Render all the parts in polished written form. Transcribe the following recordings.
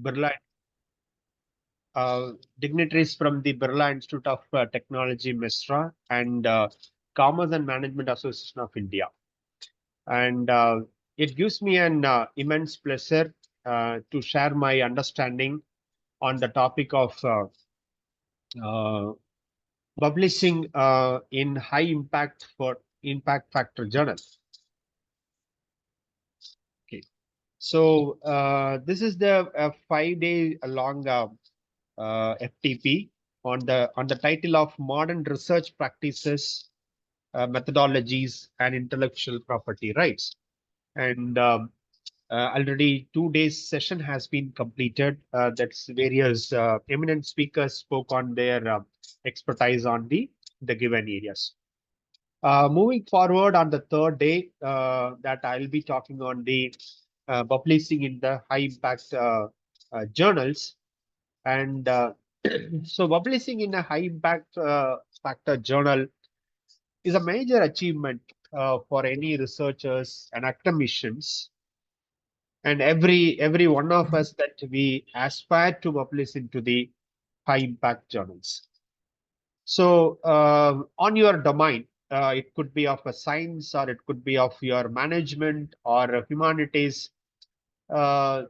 Birla, dignitaries from the Birla Institute of Technology, Mesra, and Commerce and Management Association of India. And it gives me an immense pleasure to share my understanding on the topic of uh, publishing in high impact for impact factor journals. Okay, so this is the 5-day long FTP on the title of Modern Research Practices, Methodologies, and Intellectual Property Rights. And already 2 days session has been completed. That's various eminent speakers spoke on their expertise on the given areas. Moving forward on the third day, that I'll be talking on the publishing in the high impact journals. And so publishing in a high impact factor journal is a major achievement for any researchers and academicians, and every one of us that we aspire to publish into the high impact journals. So on your domain, it could be of a science, or it could be of your management or humanities. Uh,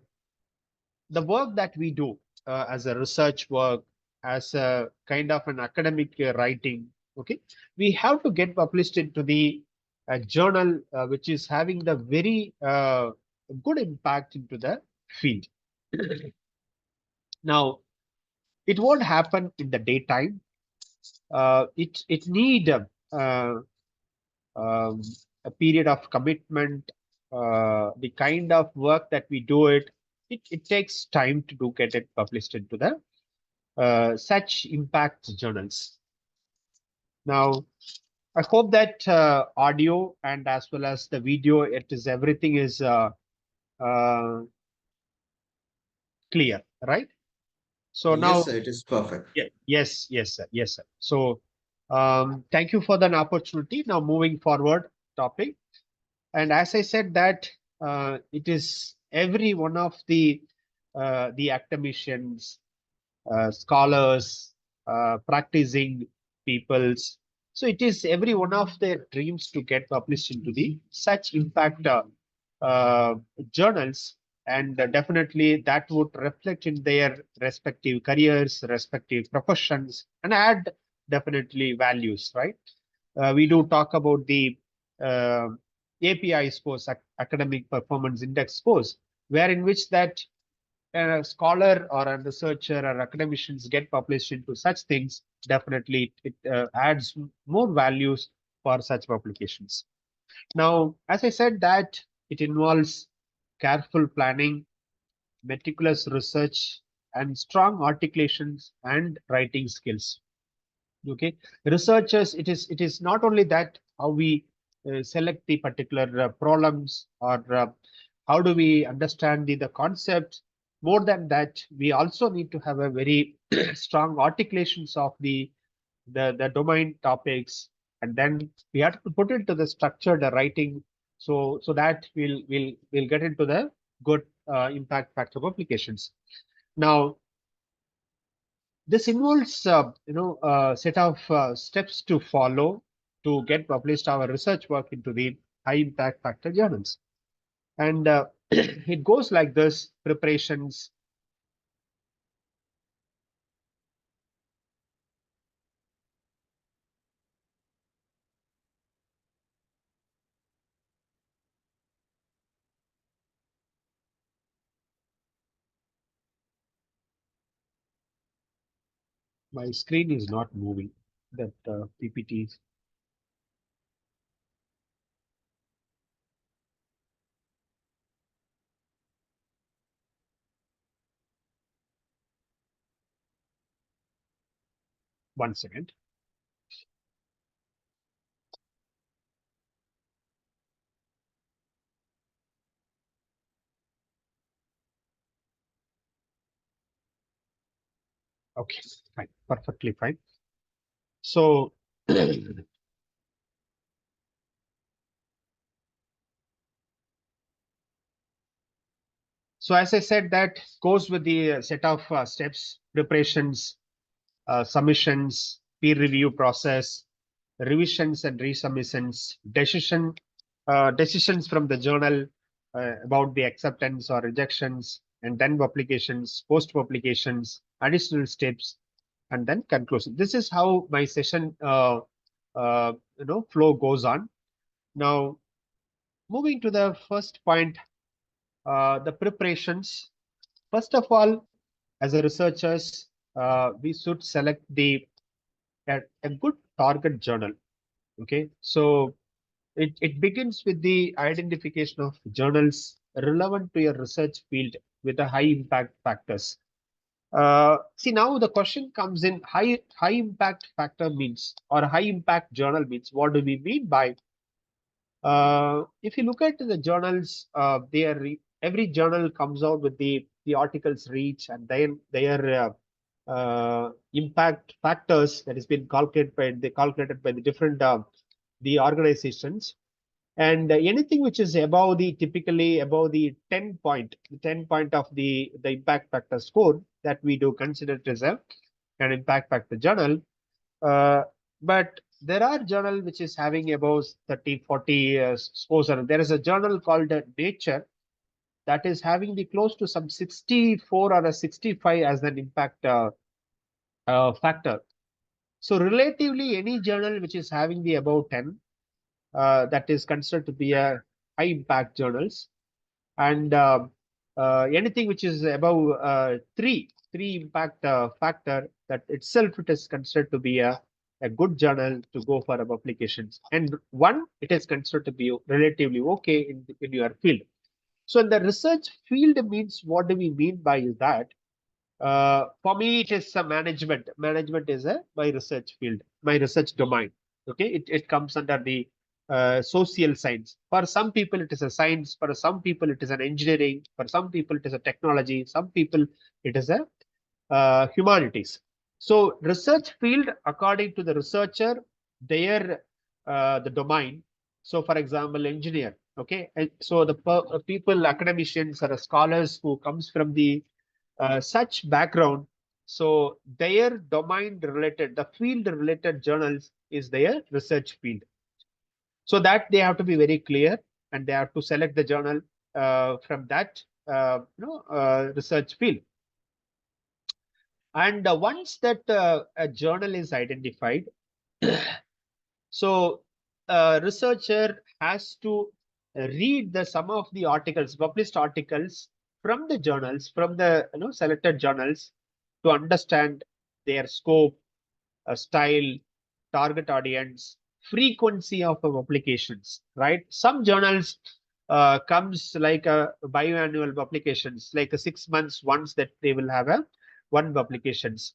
the work that we do as a research work, as a kind of an academic writing, okay, we have to get published into the journal which is having the very good impact into the field. Now, it won't happen in the daytime. It need um, a period of commitment. The kind of work that we do it takes time to do get it published into the such impact journals. Now, I hope that audio and as well as the video, everything is uh, clear, right? So now, Yes, sir, it is perfect. yeah, yes, yes, sir, yes, sir. So thank you for the opportunity. Now moving forward topic, and as I said that it is every one of the academicians, scholars, practicing peoples. So it is every one of their dreams to get published into the such impact uh, journals, and definitely that would reflect in their respective careers, respective professions, and add definitely values, right? We do talk about the uh, API scores, academic performance index scores, where in which that a scholar or a researcher or academicians get published into such things, definitely it adds more values for such publications. Now, as I said, that it involves careful planning, meticulous research, and strong articulations and writing skills. Okay, researchers, it is not only that how we select the particular problems, or how do we understand the concepts. More than that, we also need to have a very strong articulations of the domain topics, and then we have to put into the structured writing, so that we'll get into the good impact factor publications. Now, this involves, set of steps to follow to get published our research work into the high impact factor journals. And it goes like this: preparations. My screen is not moving. That PPT. One second. Okay, fine, perfectly fine. So So as I said, that goes with the set of steps: preparations, submissions, peer review process, revisions and resubmissions, decisions from the journal about the acceptance or rejections, and then publications, post publications, additional steps, and then conclusion. This is how my session flow goes on. Now, moving to the first point, the preparations. First of all, as a researchers, we should select a good target journal. Okay, so it begins with the identification of journals relevant to your research field with a high impact factors. See, now the question comes in: high impact factor means, or high impact journal means, what do we mean by? If you look at the journals, every journal comes out with the articles reach and then their impact factors that has been calculated by the different the organizations. And anything which is above the typically above the 10 point of the impact factor score, that we do consider it as an impact factor journal. uh, but there are journal which is having above 30, 40 scores. And there is a journal called Nature that is having the close to some 64 or a 65 as an impact factor. So relatively, any journal which is having the above 10, that is considered to be a high impact journals. And anything which is above three impact factor, that itself it is considered to be a good journal to go for a publications. And one, it is considered to be relatively okay in your field. So in the research field means, what do we mean by that? For me, it is a management. Management is my research field, my research domain. Okay, it comes under the social science. For some people, it is a science. For some people, it is an engineering. For some people, it is a technology. Some people, it is a humanities. So research field, according to the researcher, their the domain. So for example, engineer. Okay, and so the people, academicians or scholars who comes from the such background, so their domain related, the field related journals is their research field. So that they have to be very clear, and they have to select the journal from that research field. And once that a journal is identified, so researcher has to read the some of the articles, published articles from the journals, from the selected journals, to understand their scope, style, target audience, frequency of publications. Right? Some journals comes like a biannual publications, like a 6 months once that they will have a one publications.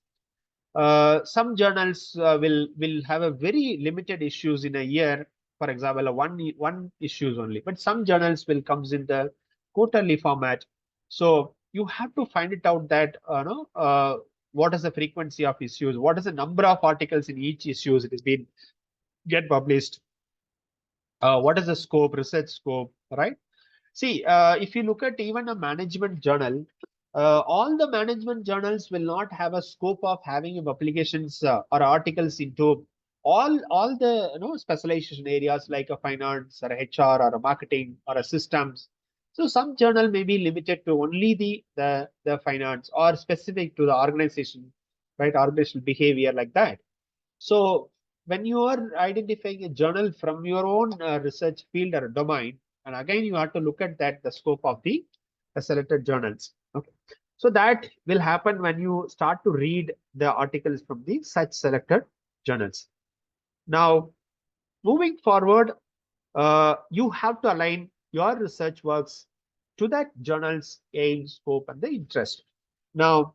Some journals will have a very limited issues in a year, for example, one issues only. But some journals will comes in the quarterly format. So you have to find it out that what is the frequency of issues, what is the number of articles in each issues it has been get published, what is the scope, research scope, right? See, if you look at even a management journal, all the management journals will not have a scope of having publications or articles into all the specialization areas like a finance or a HR or a marketing or a systems. So some journal may be limited to only the finance or specific to the organization, right? Organizational behavior like that. So when you are identifying a journal from your own research field or domain, and again you have to look at that the scope of the selected journals. Okay, so that will happen when you start to read the articles from the such selected journals. Now, moving forward, you have to align your research works to that journal's aim, scope, and the interest. Now,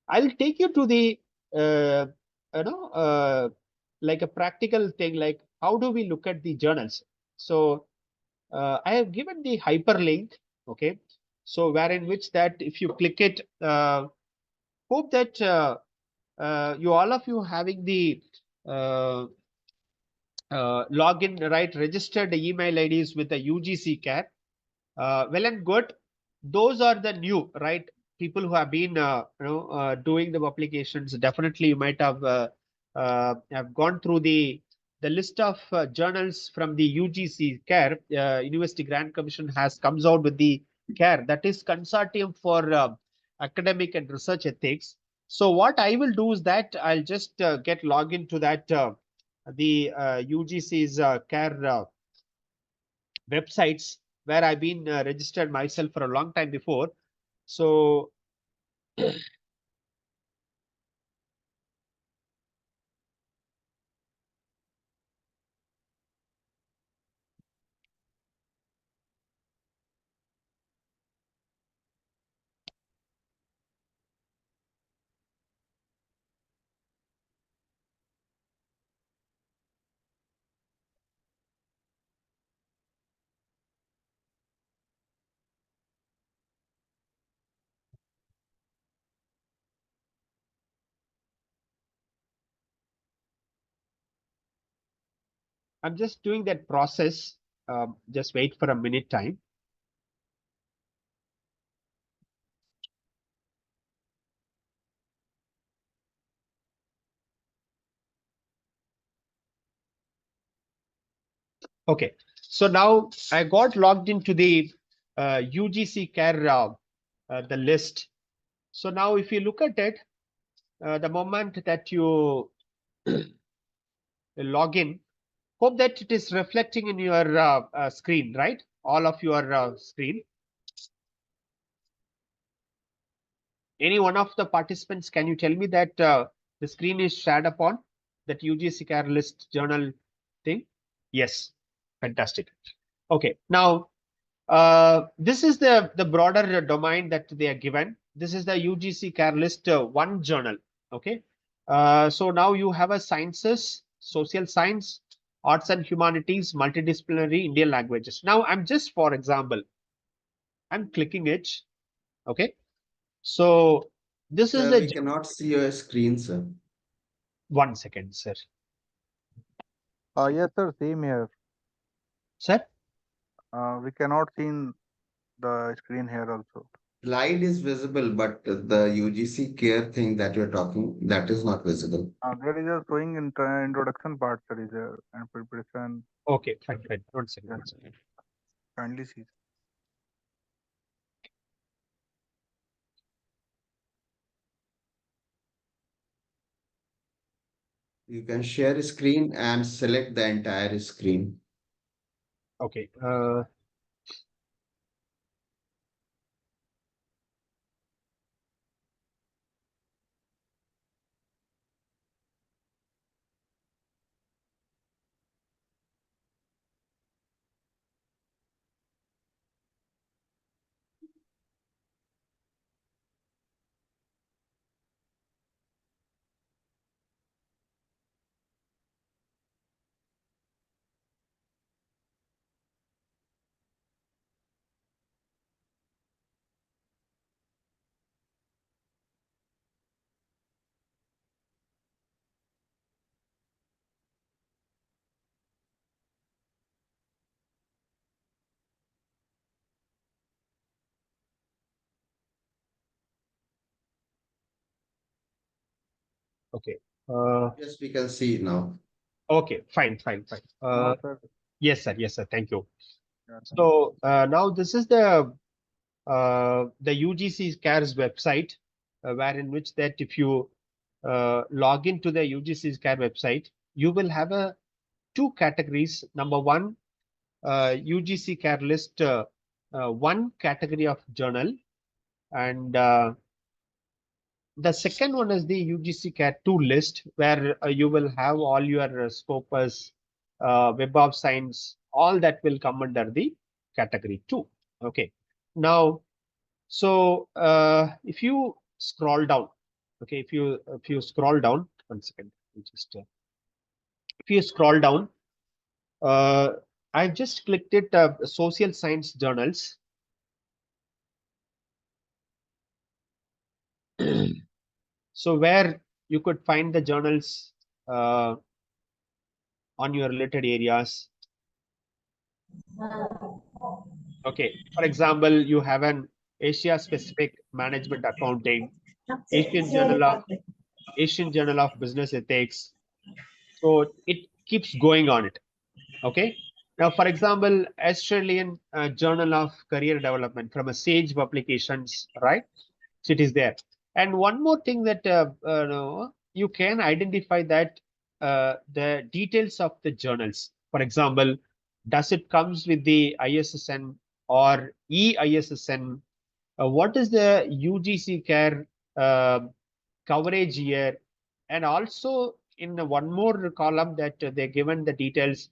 I'll take you to the uh, you know like a practical thing, like how do we look at the journals. So I have given the hyperlink. Okay, so where in which that if you click it, hope that you all of you having the uh, login, right, registered email IDs with the UGC care. Well and good. those are the new, right? People who have been doing the publications. Definitely, you might have gone through the list of journals from the UGC CARE. University Grant Commission has comes out with the CARE, that is Consortium for Academic and Research Ethics. So what I will do is that I'll just get login to that the UGC's CARE websites, where I've been registered myself for a long time before. So I'm just doing that process. Just wait for a minute time. Okay, so now I got logged into the UGC CARE the list. So now if you look at it, the moment that you log in, hope that it is reflecting in your screen, right? All of your screen. Any one of the participants, can you tell me that the screen is shared upon that UGC CARE list journal thing? Yes, fantastic. Okay, now this is the broader domain that they are given. This is the UGC CARE list one journal. Okay, so now you have a sciences, social science, arts and humanities, multidisciplinary, Indian languages. Now I'm just, for example, I'm clicking it. Okay, so this is Sir, the we cannot see your screen, sir. 1 second, sir. Yes, sir, same here. Sir, We cannot see in the screen here also. Slide is visible, but the UGC care thing that you're talking, that is not visible. There is a showing introduction part, sir, is there, and preparation. okay, fine, fine. 1 second, Yes, 1 second. kindly see. You can share screen and select the entire screen. Okay, okay. Yes, we can see now. Okay, fine, fine, fine. Now, sir, Yes, sir. Thank you. yeah, thank you. So now this is the UGC CARES website, where in which that if you log into the UGC CARE website, you will have a two categories. Number one, UGC CARE list one category of journal, and the second one is the UGC CAT 2 list, where you will have all your Scopus, Web of Science, all that will come under the category 2. Okay. Now, so if you scroll down, okay, if you scroll down, 1 second, just if you scroll down, uh, I've just clicked it, social science journals. So where you could find the journals on your related areas. Okay, for example, you have an Asia Specific Management Accounting, Asian Journal of Asian Journal of Business Ethics. So it keeps going on it. Okay. Now, for example, Australian Journal of Career Development from a Sage Publications, right? So it is there. And one more thing that no, you can identify that the details of the journals. For example, does it comes with the ISSN or EISSN? What is the UGC care coverage year? And also in the one more column that they're given the details,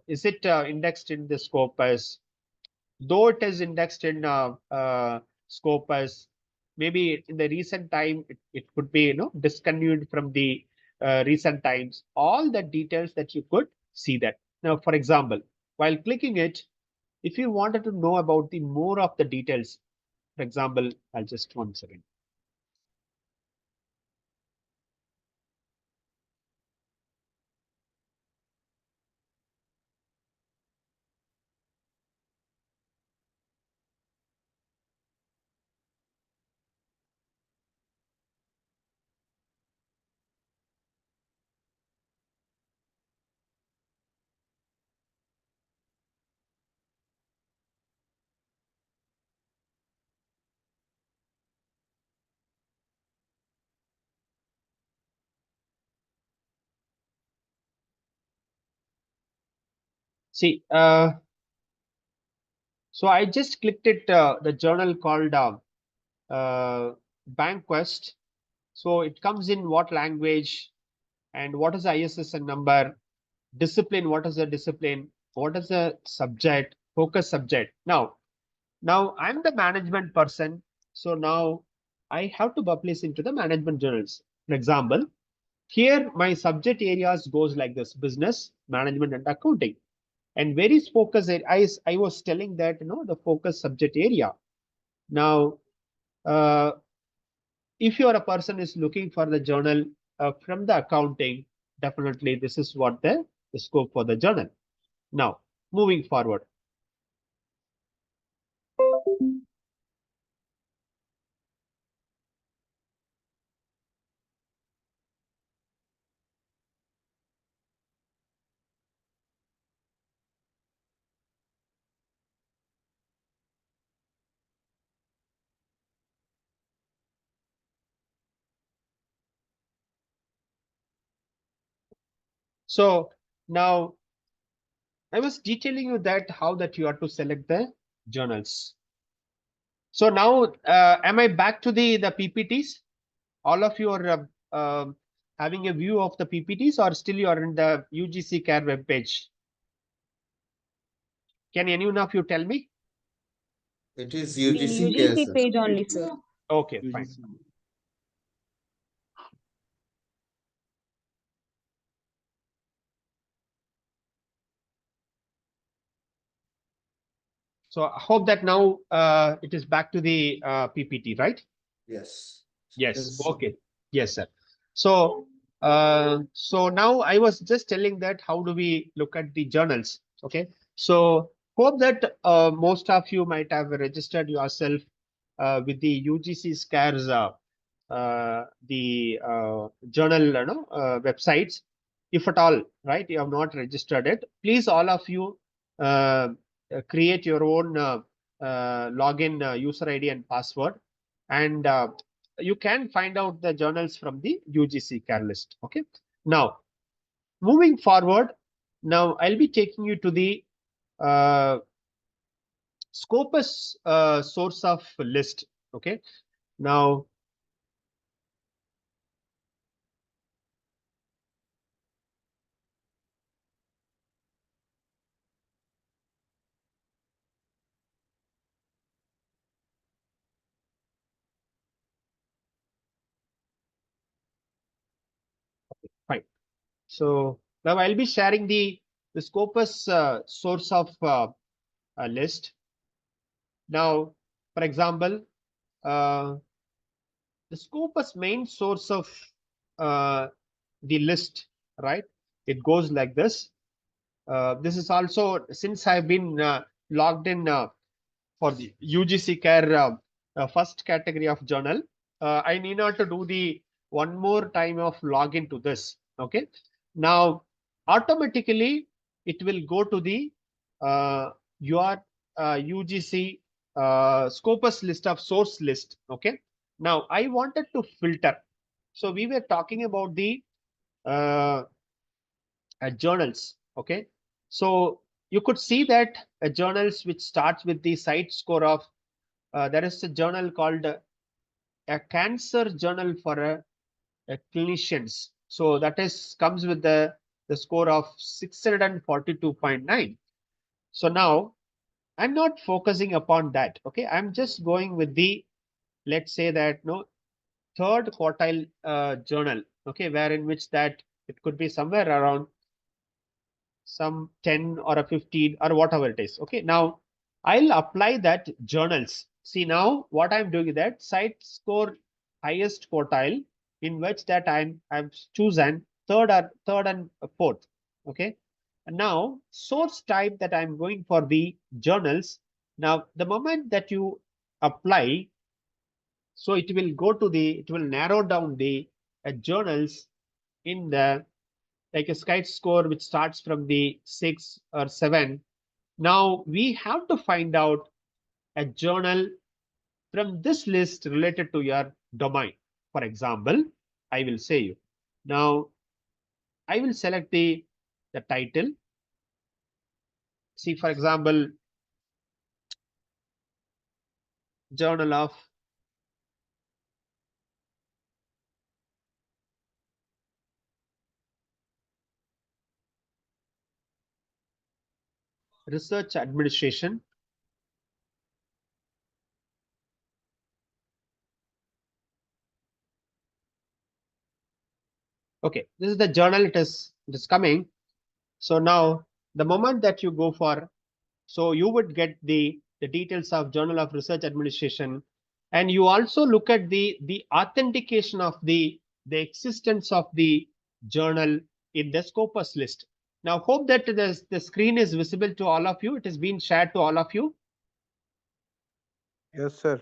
is it indexed in the Scopus? Though it is indexed in Scopus, maybe in the recent time it could be discontinued from the recent times. All the details that you could see that. Now, for example, while clicking it, if you wanted to know about the more of the details, for example, I'll just 1 second. See, so I just clicked it, the journal called Banquest. So it comes in what language and what is the ISSN number, discipline, what is the discipline, what is the subject, focus subject. Now I'm the management person. So now I have to publish into the management journals. For example, here my subject areas goes like this: business, management, and accounting. And where is focus? I was telling that the focus subject area. Now, if you are a person is looking for the journal from the accounting, definitely this is what the scope for the journal. Now, moving forward. So now I was detailing you that how that you are to select the journals. So now, am I back to the PPTs? All of you are having a view of the PPTs, or still you are in the UGC CARE web page? Can any one of you tell me? It is In UGC care, UGC sir. page only, sir. Okay, fine. So I hope that now it is back to the PPT, right? Yes. Yes. Yes. Okay. Yes, sir. So so now I was just telling that how do we look at the journals? Okay. So hope that most of you might have registered yourself with the UGC SCARES the journal websites. If at all, right, you have not registered it, please all of you create your own login user ID and password, and you can find out the journals from the UGC CARE list. Okay. Now, moving forward, now I'll be taking you to the Scopus source of list. Okay. Now, fine. So now I'll be sharing the Scopus source of list. Now, for example, the Scopus main source of the list, right? It goes like this. This is also, since I've been logged in for the UGC care first category of journal. I need not to do the one more time of login to this. Okay. Now, automatically it will go to the your UGC Scopus list of source list. Okay. Now, I wanted to filter. So we were talking about the uh, journals. Okay. So you could see that journals which starts with the site score of there is a journal called a cancer journal for clinicians. So that is comes with the score of 642.9. So now I'm not focusing upon that. Okay, I'm just going with the, let's say that no third quartile journal. Okay, where in which that it could be somewhere around some 10 or a 15 or whatever it is. Okay, now I'll apply that journals. See, now what I'm doing is that site score highest quartile, in which that I've chosen third and fourth. Okay, and now source type that I'm going for the journals. Now the moment that you apply, so it will go to the, it will narrow down the journals in the, like a sky score which starts from the 6 or 7. Now we have to find out a journal from this list related to your domain. For example, I will say you. Now I will select the title. See, for example, Journal of Research Administration. Okay, this is the journal, it is coming. So now the moment that you go for, so you would get the details of Journal of Research Administration, and you also look at the authentication of the existence of the journal in the Scopus list. Now hope that the screen is visible to all of you. It is being shared to all of you. Yes, sir.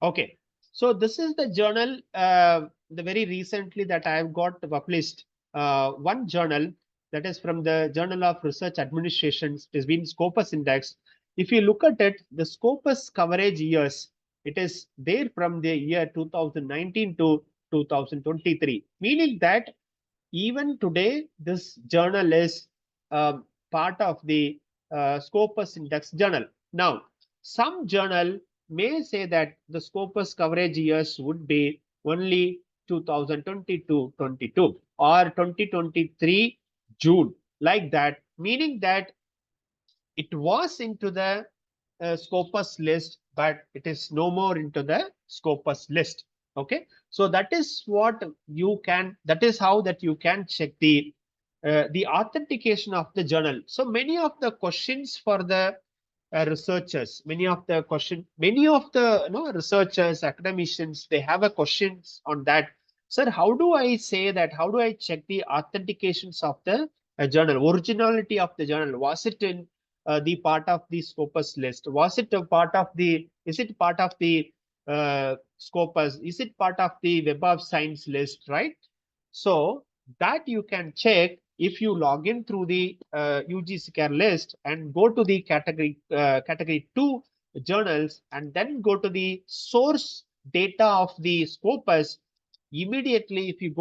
Okay, so this is the journal, the very recently that I have got published one journal, that is from the Journal of Research Administration. It has been Scopus Index. If you look at it, the Scopus coverage years, it is there from the year 2019 to 2023, meaning that even today this journal is part of the Scopus Index journal. Now, some journal may say that the Scopus coverage years would be only 2022 or 2023 June, like that, meaning that it was into the Scopus list, but it is no more into the Scopus list. Okay, so that is what you can, that is how that you can check the authentication of the journal. So many of the questions for the researchers, many of the researchers, academicians, they have a questions on that. Sir, how do I say that? How do I check the authentications of the journal, originality of the journal? Was it in the part of the Scopus list? Was it a part of the? Is it part of the Scopus? Is it part of the Web of Science list? Right. So that you can check if you log in through the UGC care list and go to the category 2 journals, and then go to the source data of the Scopus. Immediately, if you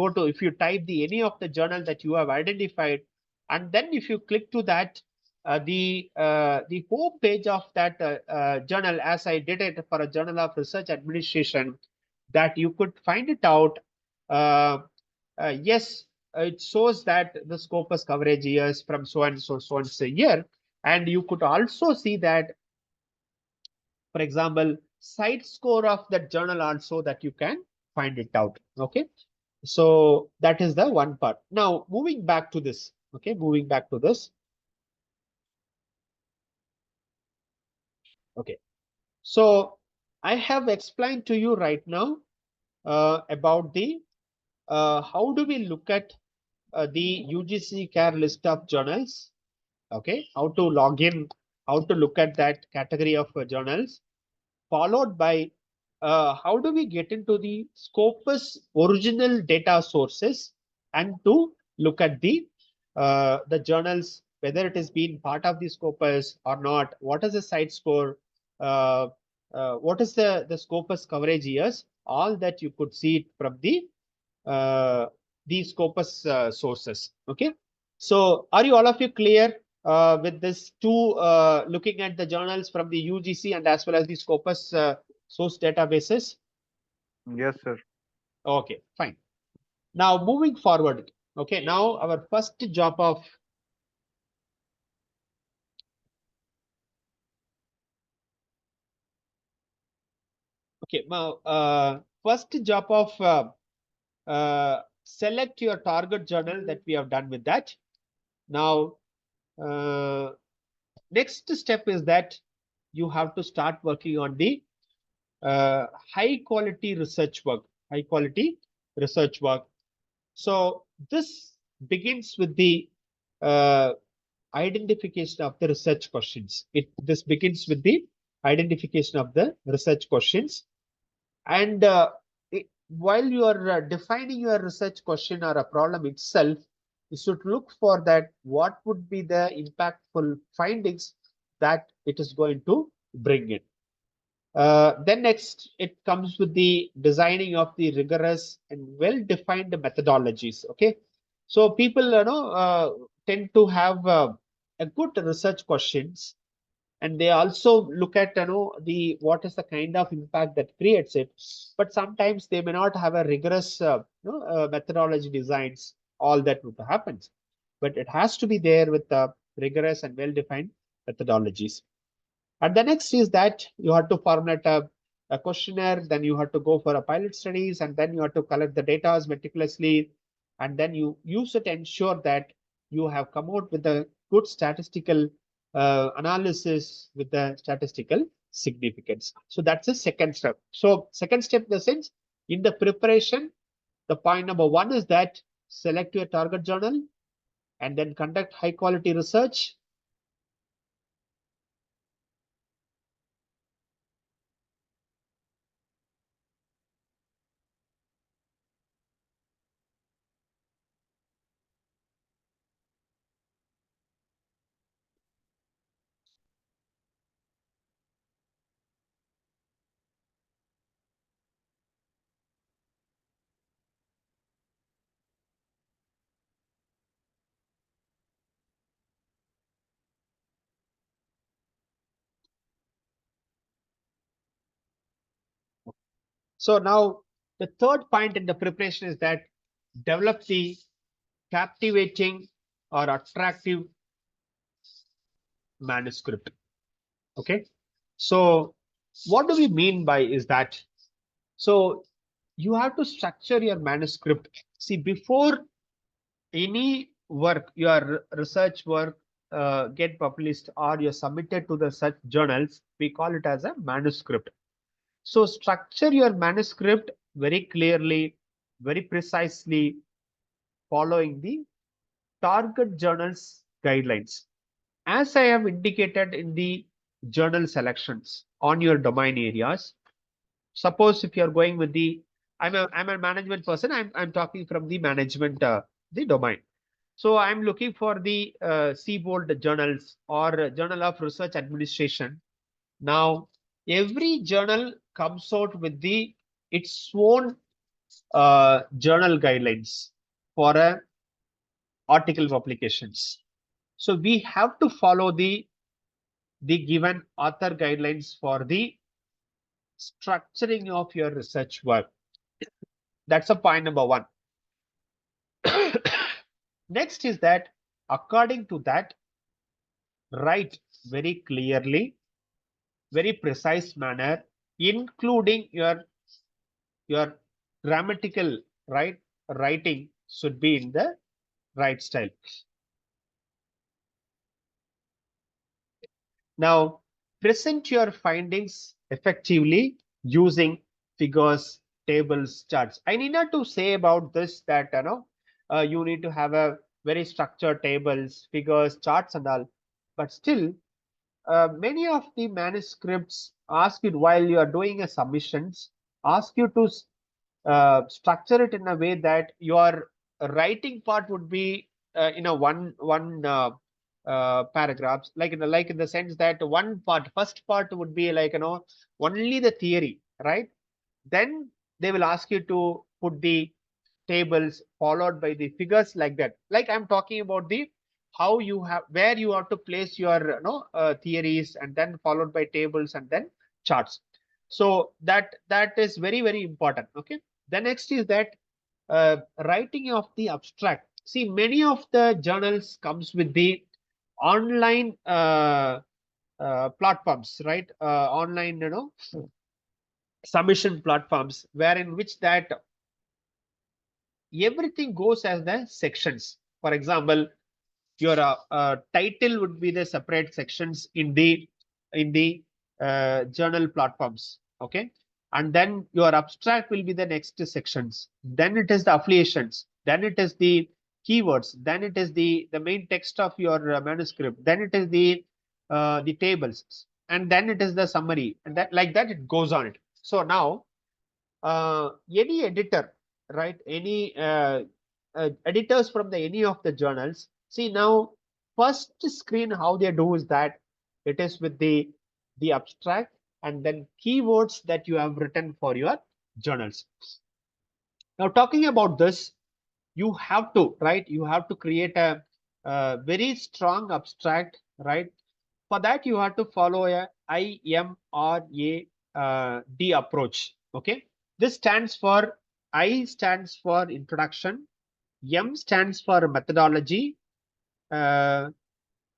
type the any of the journal that you have identified, and then if you click to that the home page of that journal, as I did it for a Journal of Research Administration, that you could find it out. Uh, yes, it shows that the Scopus coverage years from so and so year, and you could also see that, for example, site score of that journal also, that you can find it out. Okay, so that is the one part. Now moving back to this. Okay, moving back to this. Okay, so I have explained to you right now about the how do we look at the UGC care list of journals. Okay, how to log in, how to look at that category of journals. followed by how do we get into the Scopus original data sources and to look at the journals, whether it has been part of the Scopus or not, what is the site score, uh, what is the Scopus coverage years, all that you could see it from uh, the Scopus sources. Okay, so are you all of you clear with this two looking at the journals from the UGC and as well as the Scopus source databases? Yes, sir. Okay, fine. Now moving forward. Okay, now our first job of first job of select your target journal that we have done with that. Now, next step is that you have to start working on the high quality research work. High quality research work. So this begins with the uh, identification of the research questions. This begins with the identification of the research questions. And while you are defining your research question or a problem itself, you should look for that what would be the impactful findings that it is going to bring in. Then next, it comes with the designing of the rigorous and well-defined methodologies. Okay, so people tend to have a good research questions, and they also look at the what is the kind of impact that creates it, but sometimes they may not have a rigorous methodology designs, all that would happen, but it has to be there with the rigorous and well-defined methodologies. And the next is that you have to formulate a questionnaire, then you have to go for a pilot studies, and then you have to collect the data meticulously, and then you use it to ensure that you have come out with a good statistical analysis with the statistical significance. So that's the second step. So second step in the sense, in the preparation, the point number one is that select your target journal and then conduct high quality research. So now the third point in the preparation is that develop the captivating or attractive manuscript. Okay. So what do we mean by is that? So you have to structure your manuscript. See, before any work, your research work get published or you're submitted to the such journals, we call it as a manuscript. So structure your manuscript very clearly, very precisely, following the target journals guidelines. As I have indicated in the journal selections on your domain areas, suppose if you're going with the, I'm a management person, I'm talking from the management, the domain. So I'm looking for the Seabold journals or Journal of Research Administration. Now, every journal comes out with its own journal guidelines for article publications. So we have to follow the given author guidelines for the structuring of your research work. That's a point number one. Next is that according to that, write very clearly, very precise manner, including your grammatical writing should be in the right style. Now, present your findings effectively using figures, tables, charts. I need not to say about this that you need to have a very structured tables, figures, charts, and all. But still, many of the manuscripts ask you while you are doing a submissions, ask you to structure it in a way that your writing part would be in a one paragraphs, like in the sense that one part, first part would be like only the theory, right? Then they will ask you to put the tables followed by the figures, like that. Like I'm talking about the how you have, where you have to place your theories, and then followed by tables and then charts. So that is very important. Okay. The next is that writing of the abstract. See, many of the journals comes with the online platforms, right? Online, submission platforms, wherein which that everything goes as the sections. For example, your title would be the separate sections in the journal platforms. Okay. And then your abstract will be the next sections. Then it is the affiliations. Then it is the keywords. Then it is the main text of your manuscript. Then it is the tables, and then it is the summary, and that, like that, it goes on it. So now any editor, right? Any editors from the any of the journals. See, now first screen how they do is that it is with the abstract and then keywords that you have written for your journals. Now talking about this, you have to, right? You have to create a very strong abstract, right? For that, you have to follow a IMRAD approach. Okay. This stands for, I stands for introduction, M stands for methodology, uh,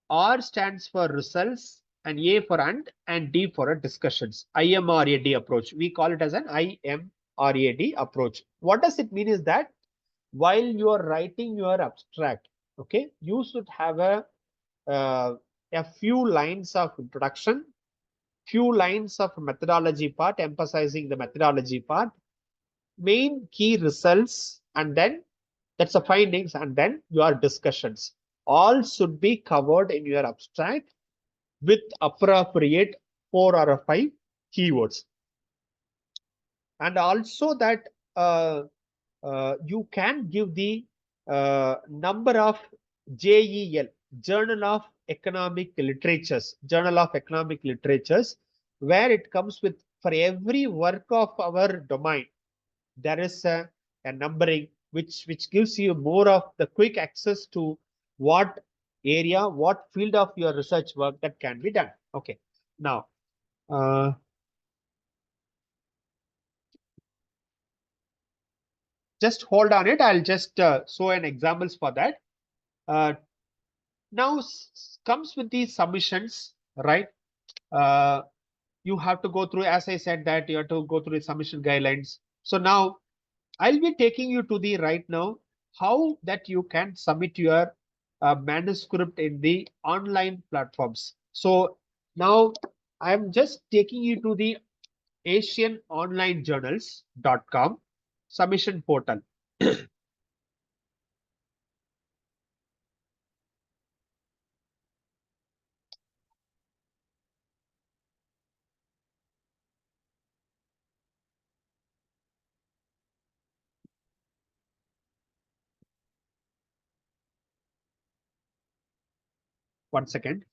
R stands for results, and A for and D for discussions. IMRAD approach. We call it as an IMRAD approach. What does it mean is that while you are writing your abstract, okay, you should have uh, a few lines of introduction, few lines of methodology part, emphasizing the methodology part, main key results, and then that's the findings, and then your discussions. All should be covered in your abstract with appropriate 4 or 5 keywords. And also that you can give the number of JEL, Journal of Economic Literatures, Journal of Economic Literatures, where it comes with, for every work of our domain, there is a numbering which gives you more of the quick access to what area, what field of your research work that can be done. Okay. Now, just hold on it. I'll just show an examples for that. Now comes with these submissions, right? You have to go through, as I said, that you have to go through the submission guidelines. So now I'll be taking you to the right now how that you can submit your manuscript in the online platforms. So now I'm just taking you to the asianonlinejournals.com submission portal. 1 second.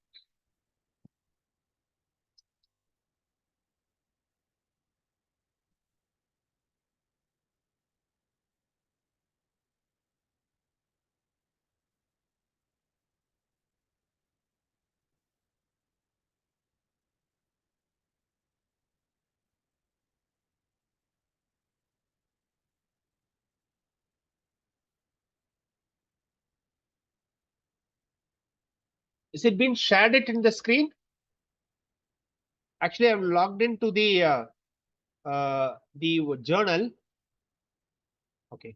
Is it been shared it in the screen? Actually, I'm logged into the journal. Okay.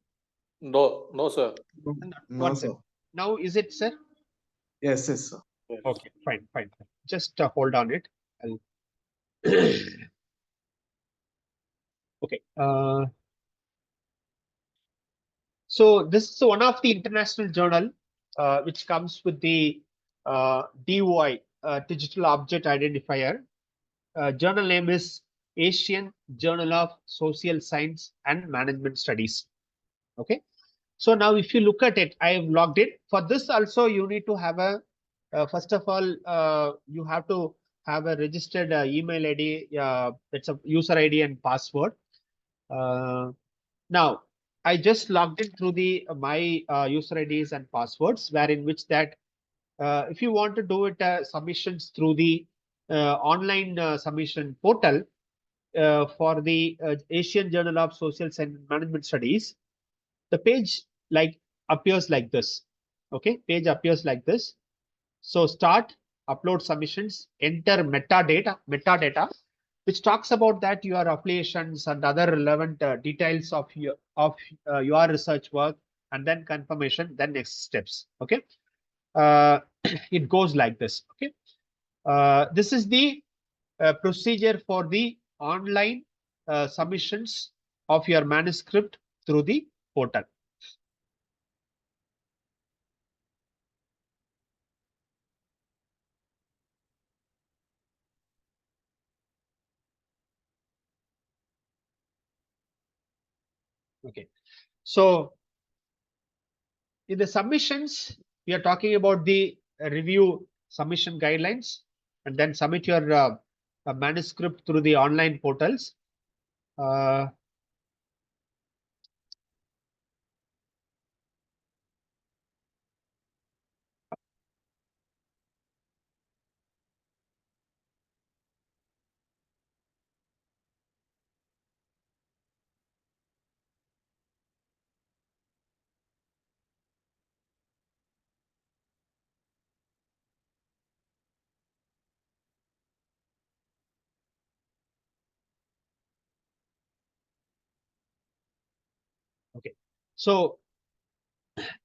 No, sir. No, 1 sir. second. Now is it, sir? Yes, sir. Yes. Okay, fine. Just hold on it. I'll okay. So this is one of the international journal which comes with the DOI, digital object identifier. Journal name is Asian Journal of Social Science and Management Studies. Okay. So now if you look at it, I have logged in. For this also, you need to have a, first of all, you have to have a registered email ID, that's a user ID and password. Now, I just logged in through the my user IDs and passwords, where in which that if you want to do it submissions through the online submission portal for the Asian Journal of Social Science and Management Studies, the page like appears like this. Okay, page appears like this. So start, upload submissions, enter metadata, which talks about that your affiliations and other relevant details of your research work, and then confirmation, then next steps. Okay, it goes like this. Okay, this is the procedure for the online submissions of your manuscript through the portal. Okay, so in the submissions, we are talking about the review submission guidelines, and then submit your manuscript through the online portals. Okay, so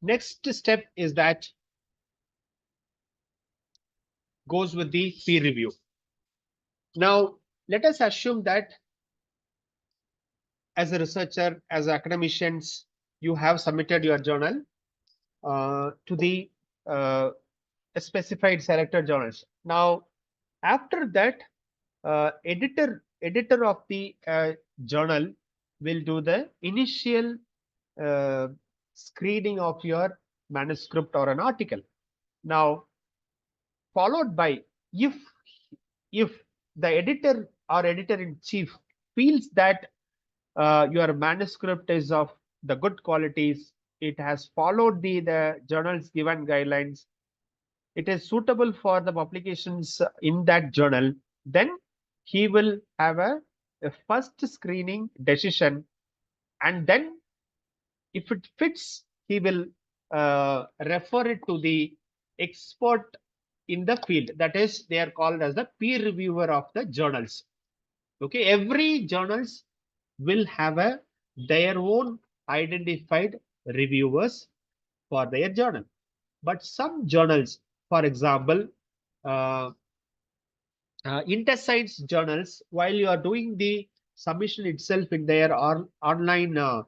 next step is that goes with the peer review. Now, let us assume that as a researcher, as academicians, you have submitted your journal to the specified selected journals. Now, after that, editor of the journal will do the initial screening of your manuscript or an article. Now, followed by if the editor or editor-in-chief feels that your manuscript is of the good qualities, it has followed the journal's given guidelines, it is suitable for the publications in that journal, then he will have a first screening decision, and then if it fits, he will refer it to the expert in the field. That is, they are called as the peer reviewer of the journals. Okay, every journals will have their own identified reviewers for their journal. But some journals, for example, interscience journals, while you are doing the submission itself in their online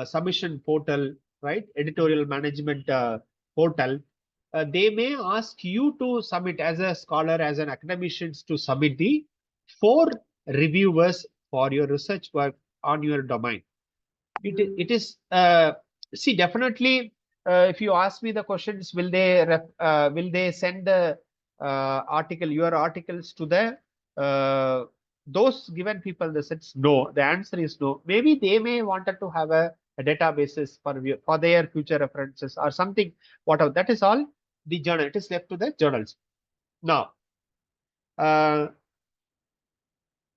submission portal, right, editorial management portal, they may ask you to submit as a scholar, as an academician, to submit the 4 reviewers for your research work on your domain. It is see, definitely if you ask me the questions, will they send the your articles to the those given people? The sense, no. The answer is no. Maybe they may wanted to have a databases for their future references or something, whatever. That is all the journal. It is left to the journals. Now,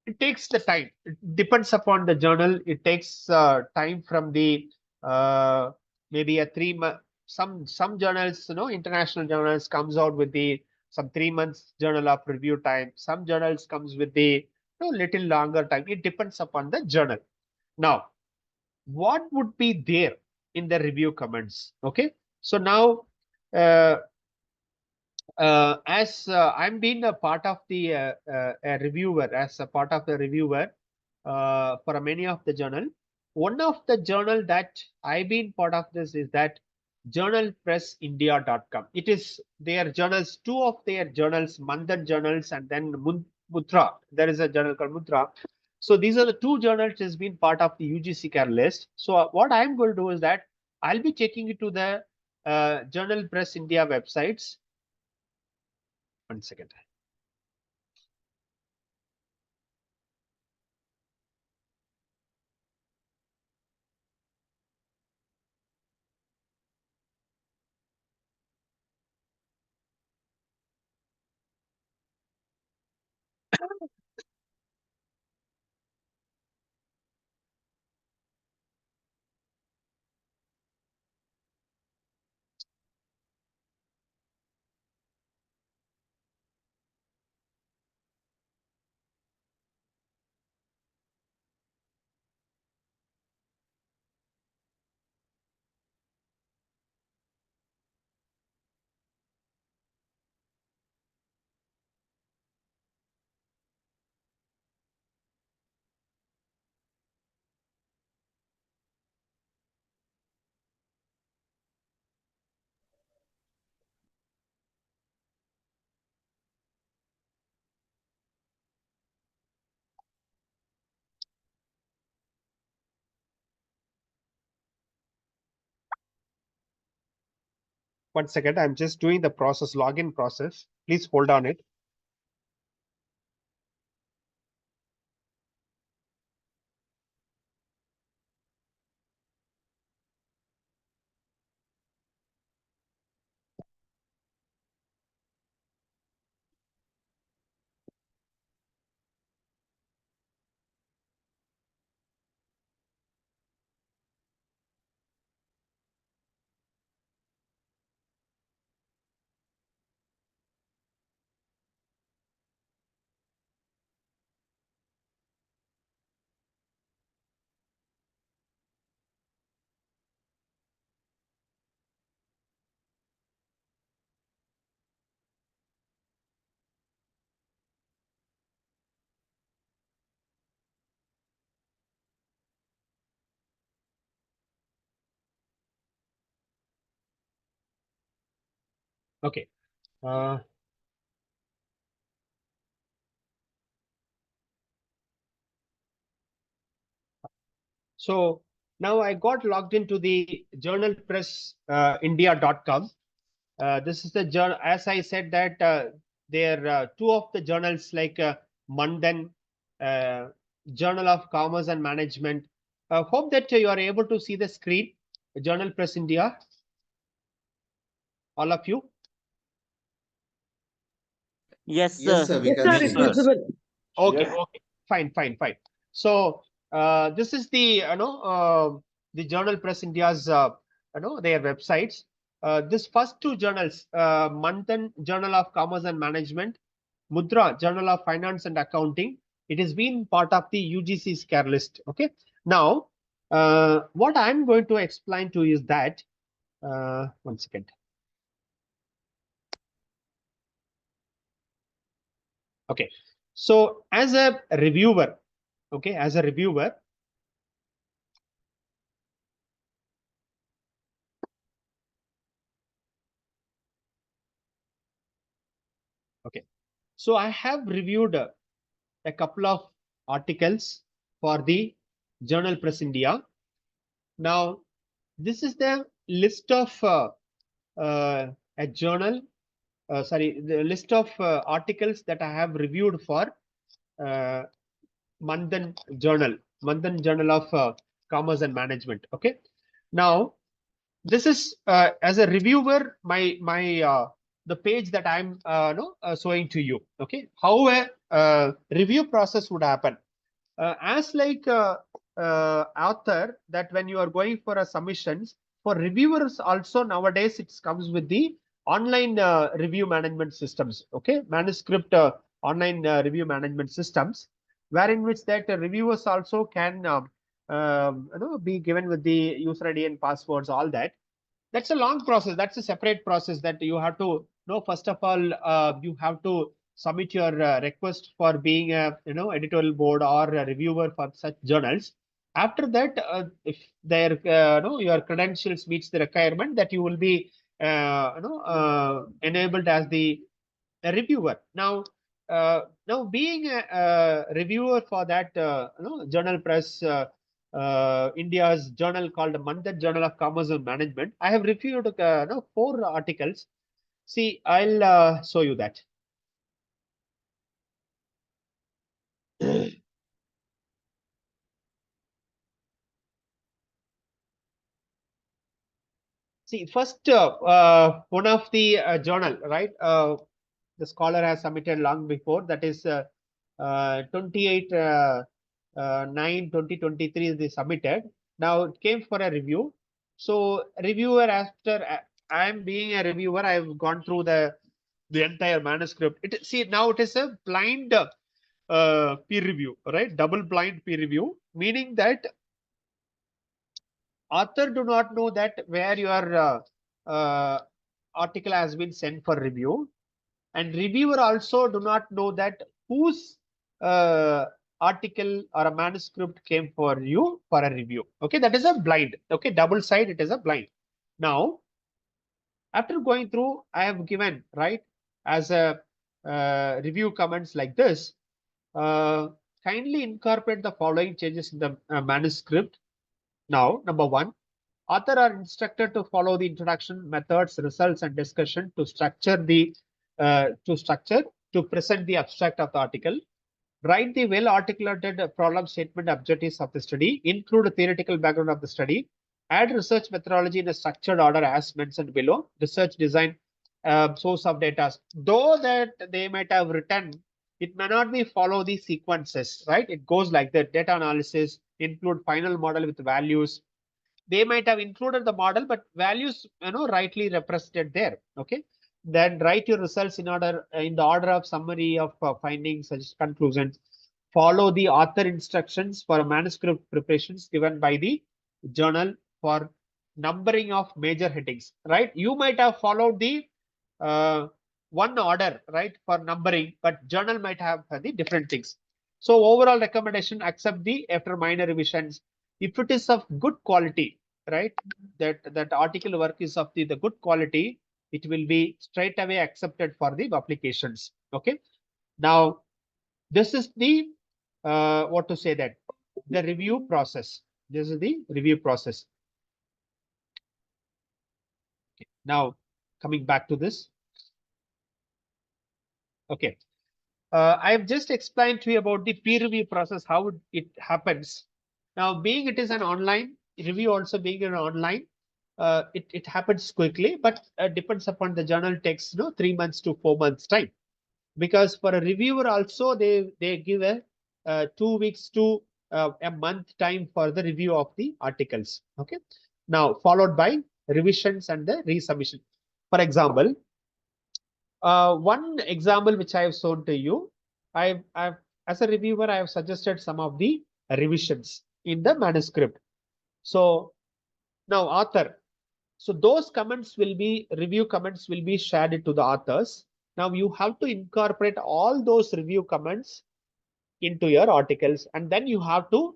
it takes the time. It depends upon the journal. It takes time from the maybe a 3 month. Some journals, international journals comes out with the some 3 months journal of review time. Some journals comes with the little longer time. It depends upon the journal. Now, what would be there in the review comments? Okay, so now as I'm being a part of the a reviewer, as a part of the reviewer for many of the journal, one of the journal that I've been part of this is that journalpressindia.com. It is their journals, two of their journals, Mandan journals, and then Mudra. There is a journal called Mudra. So these are the two journals that has been part of the UGC care list. So what I'm going to do is that I'll be taking you to the Journal Press India websites. 1 second. One second, I'm just doing the process, login process. Please hold on it. Okay. So now I got logged into the journalpressindia.com. This is the journal, as I said that there are two of the journals like Mandan, uh, Journal of Commerce and Management. Hope that you are able to see the screen, Journal Press India, all of you. Yes, Yes, sir. sir, we Yes, can sir, see it's you. visible. Okay, Yes. okay, fine. So this is the the Journal Press India's their websites. This first two journals, Manthan Journal of Commerce and Management, Mudra Journal of Finance and Accounting. It has been part of the UGC's care list. Okay. Now, what I'm going to explain to you is that 1 second. Okay. So as a reviewer, okay, as a reviewer, okay. So I have reviewed a couple of articles for the Journal Press India. Now, this is the list of a journal, the list of articles that I have reviewed for uh, Mandan Journal of Commerce and Management. Okay. Now, this is as a reviewer, my the page that I'm no, showing to you. Okay. How a review process would happen. As like author, that when you are going for a submissions for reviewers also nowadays it comes with the online review management systems. Okay, manuscript online review management systems, wherein which that reviewers also can be given with the user ID and passwords, all that. That's a long process. That's a separate process that you have to know. First of all, you have to submit your request for being a editorial board or a reviewer for such journals. After that, if their your credentials meets the requirement, that you will be enabled as the reviewer. Now being a reviewer for that journal press, India's journal called the Mandar Journal of Commerce and Management, I have reviewed 4 articles. See, I'll show you that. See, first one of the journal, right? The scholar has submitted long before, that is 28 9 2023 they submitted. Now it came for a review. So reviewer, after I am being a reviewer, I have gone through the entire manuscript. See, now it is a blind peer review, right? Double blind peer review, meaning that author do not know that where your article has been sent for review, and reviewer also do not know that whose article or a manuscript came for you for a review. Okay, that is a blind. Okay, double side, it is a blind. Now after going through, I have given, right, as a review comments like this. Kindly incorporate the following changes in the manuscript. Now, number 1, author are instructed to follow the introduction, methods, results, and discussion to to present the abstract of the article. Write the well-articulated problem statement objectives of the study. Include a theoretical background of the study. Add research methodology in a structured order as mentioned below. Research design, source of data. Though that they might have written, it may not be follow the sequences, right? It goes like that. Data analysis, include final model with values. They might have included the model, but values, rightly represented there. Okay. Then write your results in order, in the order of summary of findings, such as conclusions. Follow the author instructions for manuscript preparations given by the journal for numbering of major headings, right? You might have followed the one order, right, for numbering, but journal might have the different things. So overall recommendation, accept the after minor revisions. If it is of good quality, right, that article work is of the good quality, it will be straight away accepted for the applications. Okay. Now this is the what to say, that the review process. This is the review process. Okay. Now coming back to this. Okay. I have just explained to you about the peer review process, how it happens. Now, being it is an online review, also being an online, it happens quickly, but depends upon the journal, takes 3 months to 4 months time. Because for a reviewer also, they give a 2 weeks to a month time for the review of the articles. Okay. Now followed by revisions and the resubmission. For example, one example which I have shown to you, I've as a reviewer, I have suggested some of the revisions in the manuscript. So now author, so those comments will be, review comments will be shared to the authors. Now you have to incorporate all those review comments into your articles, and then you have to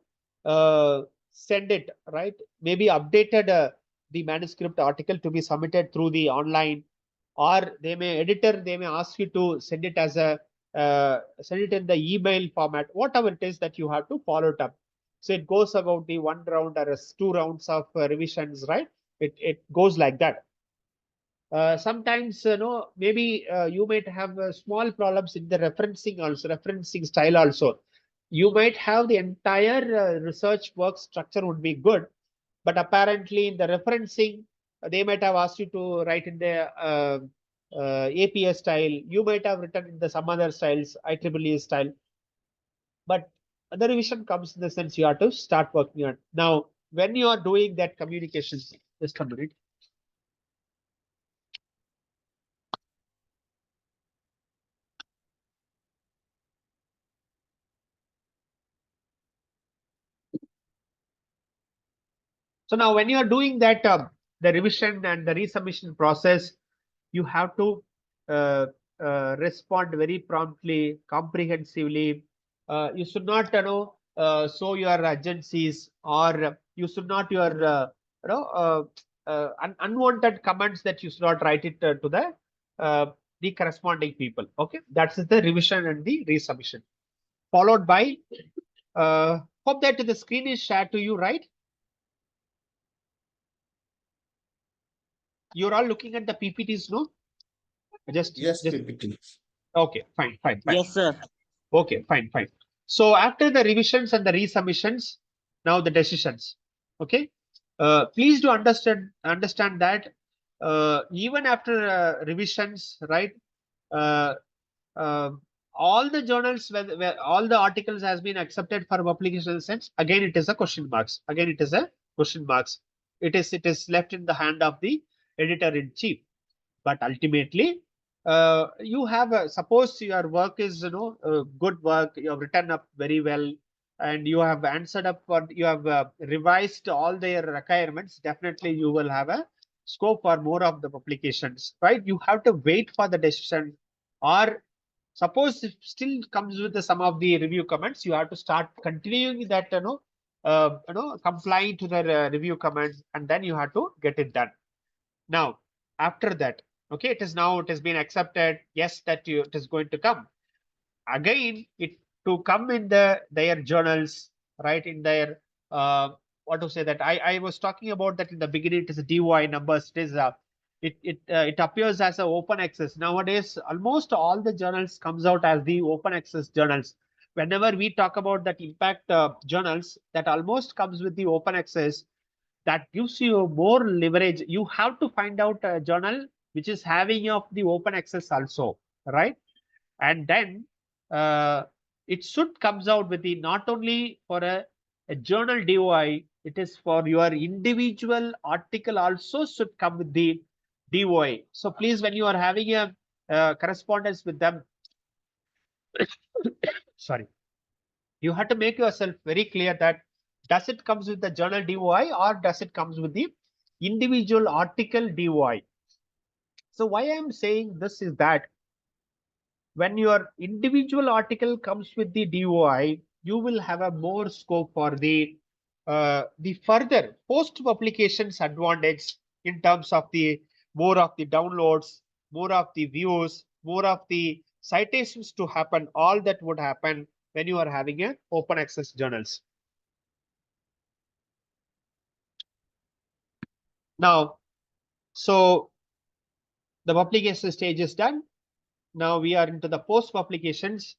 send it, right? Maybe updated the manuscript article to be submitted through the online, or they may ask you to send it as a send it in the email format, whatever it is that you have to follow it up. So it goes about the 1 round or 2 rounds of revisions, right? It goes like that. Sometimes maybe you might have small problems in the referencing style also. You might have the entire research work structure would be good, but apparently in the referencing, they might have asked you to write in the APS style. You might have written in the some other styles, IEEE style. But the revision comes in the sense you have to start working on. Now, when you are doing that communication, just a minute. So now when you are doing that, the revision and the resubmission process, you have to respond very promptly, comprehensively. You should not, show your agencies, or you should not unwanted comments that you should not write it to the corresponding people. Okay, that's the revision and the resubmission, followed by hope that the screen is shared to you, right? You're all looking at the PPTs, no? Just PPT. okay, fine. Yes, sir. Okay, fine. So after the revisions and the resubmissions, now the decisions. Okay, please do understand that even after revisions, right? Uh, uh, all the journals where all the articles has been accepted for publication sense. Again, it is a question marks. Again, it is a question marks. It is left in the hand of the editor in chief. But ultimately, you have suppose your work is good work, you have written up very well, and you have answered up for, you have revised all their requirements, definitely you will have a scope for more of the publications, right? You have to wait for the decision, or suppose if still comes with some of the review comments, you have to start continuing that complying to the review comments, and then you have to get it done. Now, after that, okay, it has been accepted. Yes, that it is going to come. Again, it to come in their journals, right? In their what to say that I was talking about that in the beginning. It is a DOI numbers. It appears as an open access nowadays. Almost all the journals comes out as the open access journals. Whenever we talk about that impact journals, that almost comes with the open access, that gives you more leverage. You have to find out a journal which is having of the open access also, right? And then it should comes out with the not only for a journal DOI, it is for your individual article also should come with the DOI. So please, when you are having a correspondence with them, sorry, you have to make yourself very clear that does it comes with the journal DOI or does it comes with the individual article DOI. So why I am saying this is that when your individual article comes with the DOI, you will have a more scope for the further post publications advantage in terms of the more of the downloads, more of the views, more of the citations to happen. All that would happen when you are having a open access journals. Now, so the publication stage is done. Now we are into the post publications.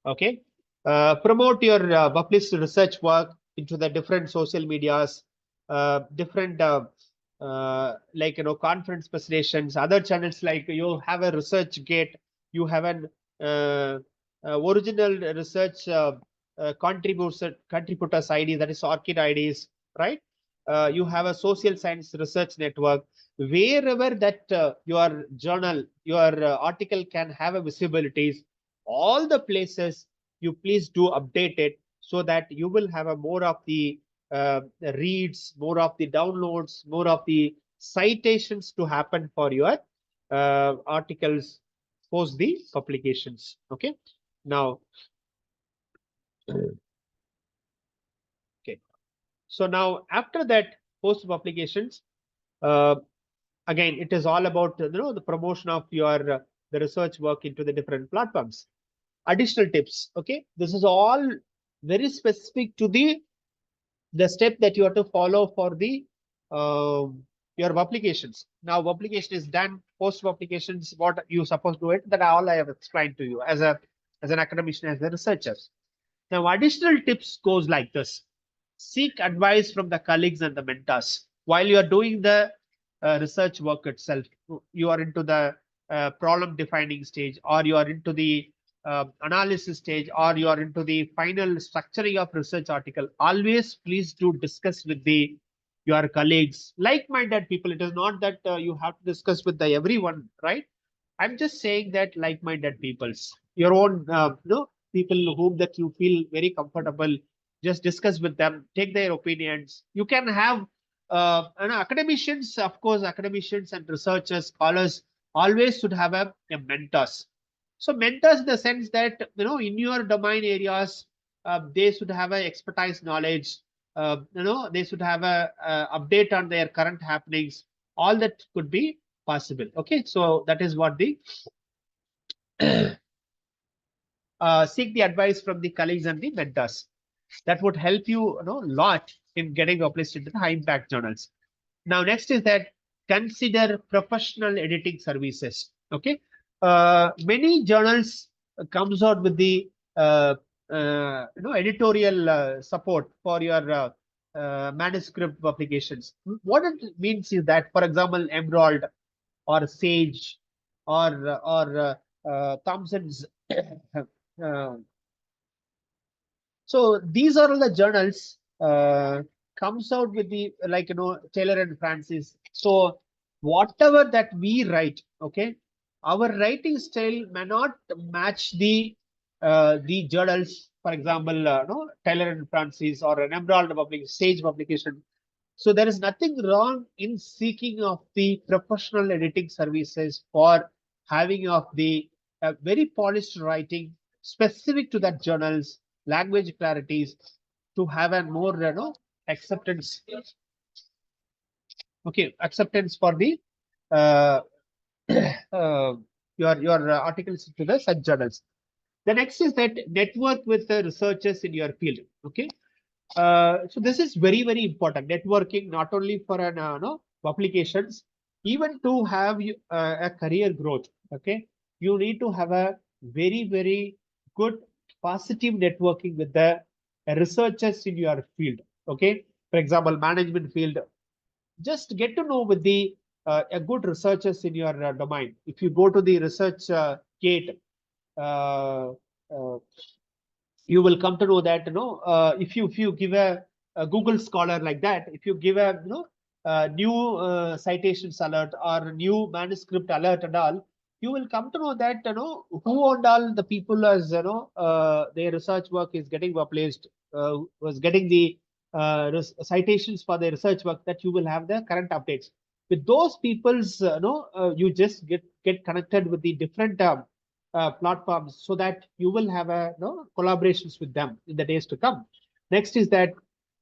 Okay, promote your published research work into the different social medias, different like conference presentations, other channels, like you have a research gate, you have an original research contributors ID, that is ORCID IDs, right? You have a social science research network. Wherever that your journal, your article can have a visibilities, all the places you please do update it, so that you will have a more of the reads, more of the downloads, more of the citations to happen for your articles post the publications. Okay, now okay, so now after that post publications, uh, again it is all about the promotion of your the research work into the different platforms. Additional tips, okay, this is all very specific to the step that you have to follow for the your publications. Now publication is done, post publications, what you supposed to do it, that all I have explained to you as an academician, as a researcher. Now additional tips goes like this: seek advice from the colleagues and the mentors while you are doing the research work itself. You are into the problem defining stage, or you are into the analysis stage, or you are into the final structuring of research article. Always please do discuss with the your colleagues, like-minded people. It is not that you have to discuss with the everyone, right? I'm just saying that like-minded peoples, your own people whom that you feel very comfortable, just discuss with them, take their opinions. You can have academicians, of course, academicians and researchers, scholars always should have a mentors. So mentors in the sense that in your domain areas, they should have a expertise knowledge. They should have a update on their current happenings. All that could be possible. Okay, so that is what the seek the advice from the colleagues and the mentors. That would help you, lot in getting published into the high impact journals. Now, next is that consider professional editing services. Okay, many journals comes out with the editorial support for your manuscript publications. What it means is that, for example, Emerald or Sage or Thompson's. uh, so these are all the journals comes out with the Taylor and Francis. So whatever that we write, okay, our writing style may not match the journals. For example, no Taylor and Francis or an Emerald public Sage publication. So there is nothing wrong in seeking of the professional editing services for having of the very polished writing specific to that journals, language clarities, to have a more acceptance. Okay, acceptance for the uh, your articles to the such journals. The next is that network with the researchers in your field. Okay, so this is very, very important. Networking not only for an no publications, even to have a career growth. Okay, you need to have a very, very good positive networking with the researchers in your field. Okay, for example, management field. Just get to know with the a good researchers in your domain. If you go to the research gate. Uh, uh, you will come to know that if you give a Google Scholar like that, if you give a new citations alert or new manuscript alert and all, you will come to know that who and all the people as their research work is getting published, was getting the citations for their research work, that you will have the current updates with those people's. You just get connected with the different platforms, so that you will have a collaborations with them in the days to come. Next is that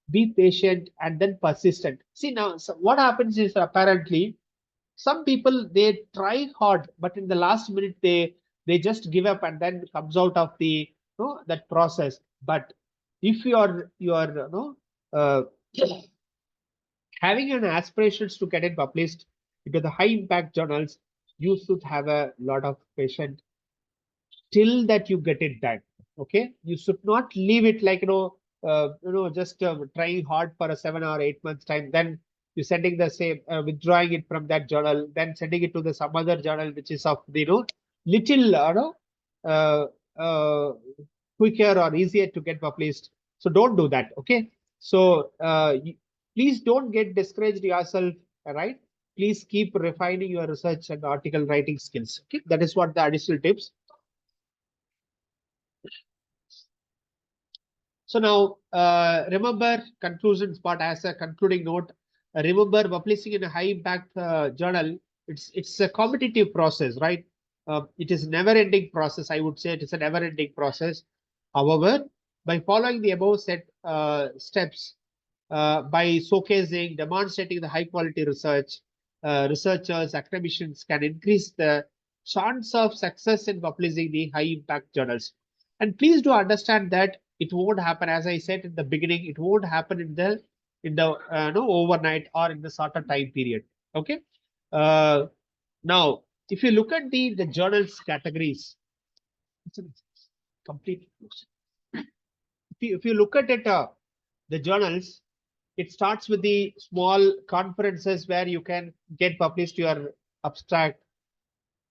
be patient and then persistent. See now, so what happens is apparently some people they try hard, but in the last minute they just give up and then comes out of the that process. But if you are uh, having an aspirations to get it published into the high impact journals, you should have a lot of patience till that you get it done. Okay, you should not leave it like just trying hard for a 7 or 8 months time, then you sending the same withdrawing it from that journal, then sending it to the some other journal which is of the little uh, uh, quicker or easier to get published. So don't do that. Okay, so please don't get discouraged yourself. Right, please keep refining your research and article writing skills. Okay, that is what the additional tips. So now, remember conclusions part as a concluding note. Remember, publishing in a high impact journal, it's a competitive process, right? It is never ending process. I would say it is a never ending process. However, by following the above set steps, by showcasing, demonstrating the high quality research, researchers, academicians can increase the chance of success in publishing the high impact journals. And please do understand that it won't happen, as I said in the beginning, it won't happen in the no overnight or in the shorter time period. Okay. Uh, Now, if you look at the journals categories, it's a complete. If you look at it, the journals, it starts with the small conferences where you can get published your abstract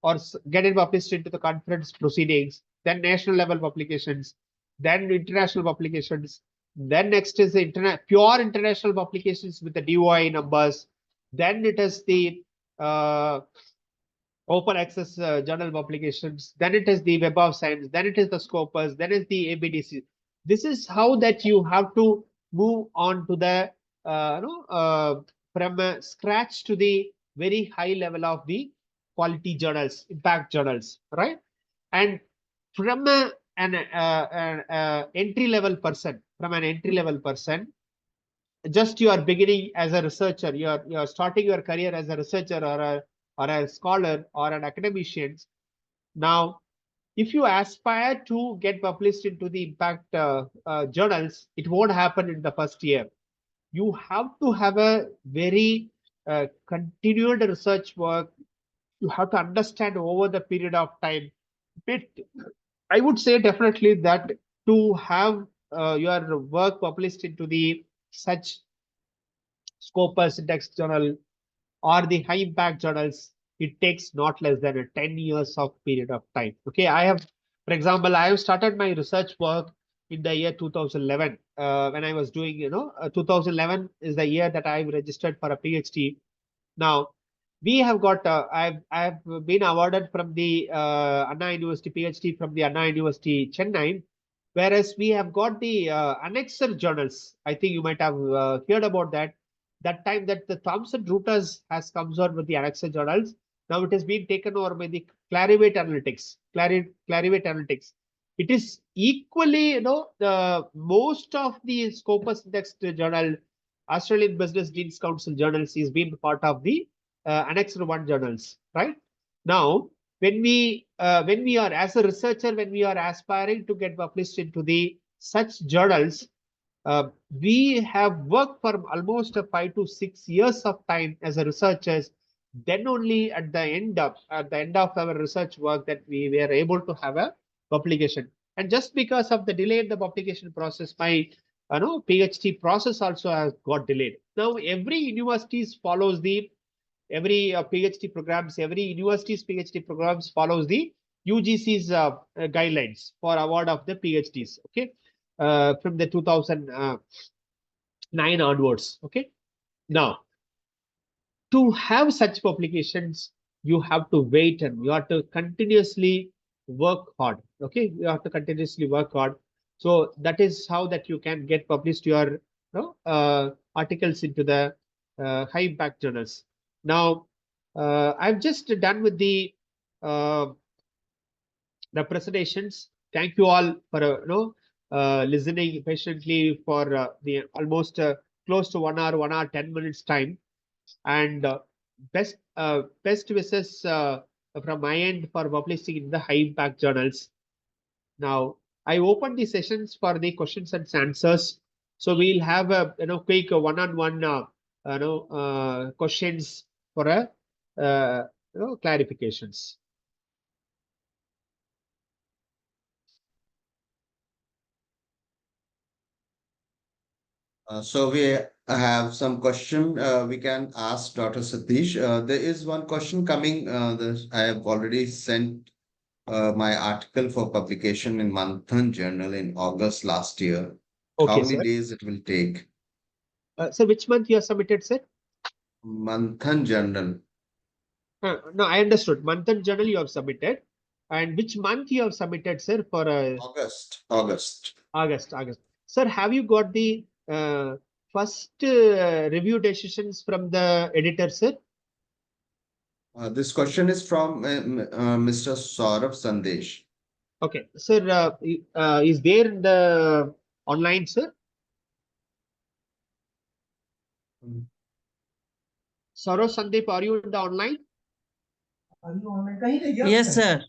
or get it published into the conference proceedings, then national level publications, then international publications. Then next is the pure international publications with the DOI numbers. Then it is the uh, open access journal publications. Then it is the Web of Science. Then it is the Scopus. Then it's the ABDC. This is how that you have to move on to the from scratch to the very high level of the quality journals, impact journals, right? And from an entry-level person, from an entry-level person, just you are beginning as a researcher, you are starting your career as a researcher or a scholar or an academician. Now, if you aspire to get published into the impact journals, it won't happen in the first year. You have to have a very continued research work. You have to understand over the period of time. But I would say definitely that to have your work published into the such Scopus Index journal or the high impact journals, it takes not less than a 10 years of period of time. Okay, I have, for example, I have started my research work in the year 2011 when I was doing, 2011 is the year that I registered for a PhD. Now, we have got, I've been awarded from the Anna University PhD from the Anna University Chennai, whereas we have got the annexer journals. I think you might have heard about that. That time that the Thomson Reuters has comes out with the annexer journals. Now it has been taken over by the Clarivate Analytics. Clarivate Analytics. It is equally, the most of the Scopus Indexed journal, Australian Business Deans Council journals is being part of the Annexed One journals, right? Now, when we are as a researcher, when we are aspiring to get published into the such journals, we have worked for almost 5 to 6 years of time as a researchers. Then only at the end of our research work that we were able to have a publication. And just because of the delay in the publication process, my PhD process also has got delayed. Now every universities follows the every PhD programs, every university's PhD programs follows the UGC's guidelines for award of the PhDs. Okay, from the 2009 onwards. Okay, now to have such publications, you have to wait and you have to continuously work hard. Okay, you have to continuously work hard. So that is how that you can get published your articles into the high impact journals. Now, I've just done with the presentations. Thank you all for listening patiently for the almost close to 1 hour 10 minutes time. And best wishes from my end for publishing in the high impact journals. Now I open the sessions for the questions and answers. So we'll have a quick one-on-one questions for a clarifications. So we have some question we can ask Dr. Satish. There is one question coming. I have already sent my article for publication in Manthan Journal in August last year. How Okay, many sir. days it will take? So which month you have submitted, sir? Manthan Journal. No, I understood. Month and journal you have submitted. And which month you have submitted, sir, for August. August. Sir, have you got the first review decisions from the editor, sir? This question is from Mr. Saurabh Sandesh. Okay, sir, is there in the online, sir? Saurav Sandeep, are you in the online? Yes, sir.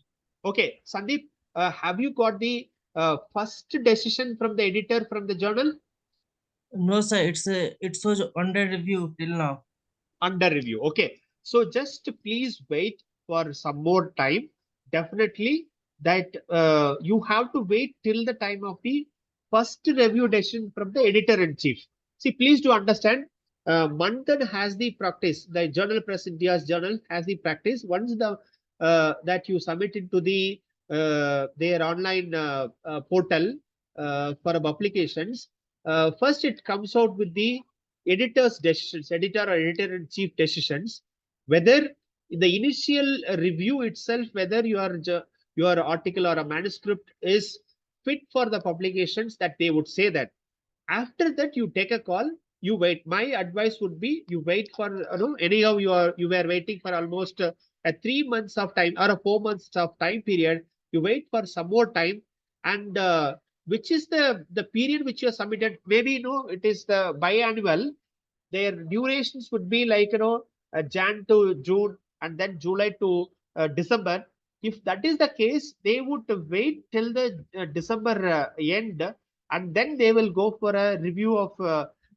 Okay, Sandeep, have you got the first decision from the editor from the journal? No, sir. It was under review till now. Under review. Okay, so just please wait for some more time. Definitely that you have to wait till the time of the first review decision from the editor in chief. See, please do understand. Manthan has the practice. The Journal Press India's journal has the practice. Once the that you submit into the their online portal for publications, first it comes out with the editor's decisions, editor or editor-in-chief decisions, whether in the initial review itself, whether your article or a manuscript is fit for the publications, that they would say that. After that, you take a call, you wait. My advice would be you wait for anyhow you were waiting for almost a 3 months of time or a 4 months of time period. You wait for some more time. and which is the period which you have submitted. Maybe it is the biannual. Their durations would be like Jan to June and then July to December. If that is the case, they would wait till the December end, and then they will go for a review of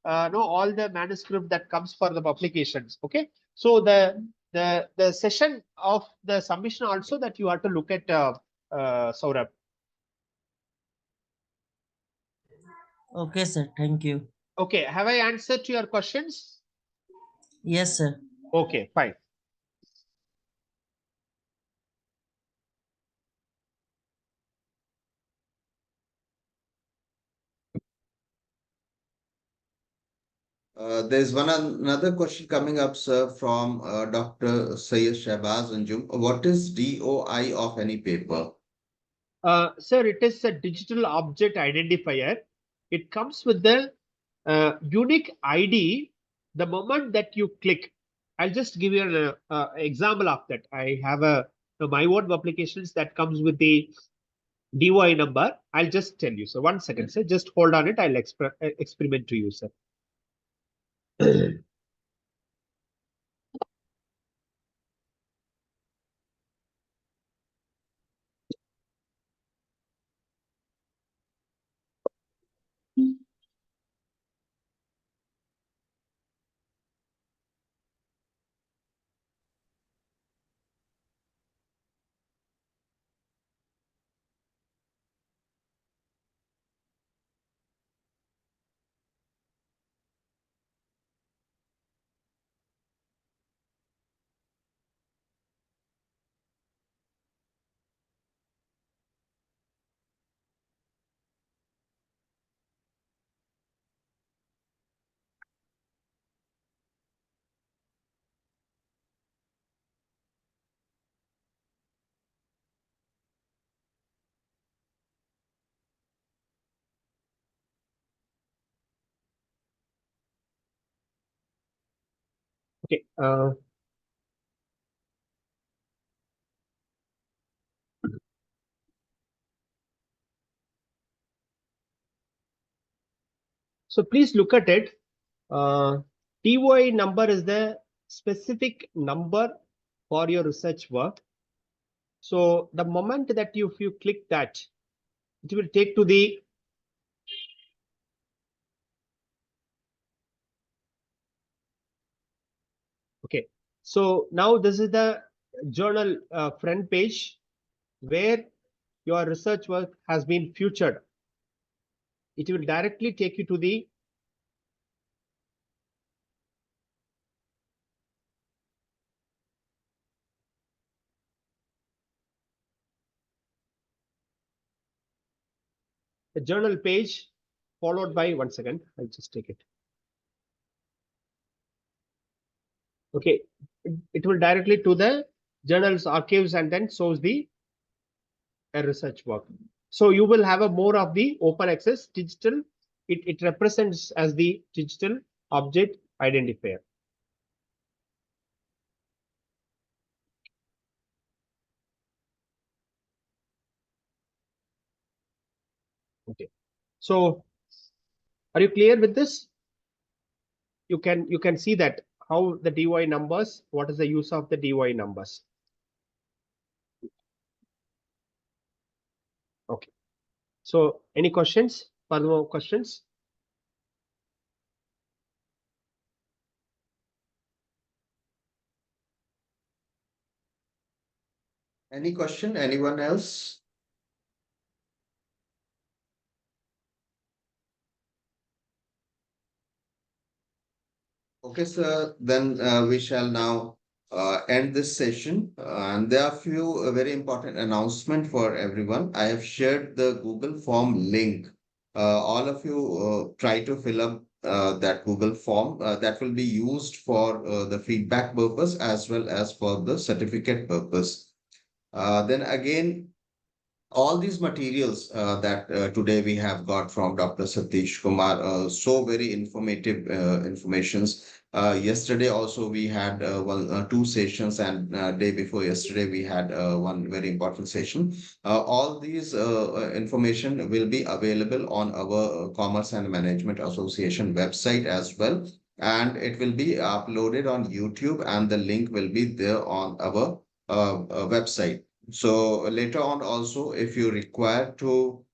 all the manuscript that comes for the publications. Okay, so the session of the submission also that you have to look at, Saurabh. Okay, sir. Thank you. Okay, have I answered to your questions? Yes, sir. Okay, fine. There's another question coming up, sir, from Dr. Sayyid Shahbaz Anjum. What is DOI of any paper? Sir, it is a digital object identifier. It comes with the unique ID the moment that you click. I'll just give you an example of that. I have my own applications that comes with the DOI number. I'll just tell you. So 1 second, sir. Just hold on it. I'll experiment to you, sir. Okay. So please look at it. DOI number is the specific number for your research work. So the moment that if you click that, it will take to the okay. So now this is the journal front page where your research work has been featured. It will directly take you to the journal page, followed by 1 second. I'll just take it. Okay, it will directly to the journals archives and then shows the research work. So you will have a more of the open access digital. It represents as the digital object identifier. Okay. So are you clear with this? You can see that how the DOI numbers, what is the use of the DOI numbers. Okay. So any questions? Further more questions? Any question? Anyone else? Okay, sir. Then we shall now end this session. And there are a few very important announcements for everyone. I have shared the Google form link. All of you try to fill up that Google form that will be used for the feedback purpose as well as for the certificate purpose. Then again, all these materials that today we have got from Dr. Satheesh Kumar, so very informative informations. Yesterday also we had two sessions, and day before yesterday we had one very important session. All these information will be available on our Commerce and Management Association website as well, and it will be uploaded on YouTube, and the link will be there on our website. So later on also, if you require to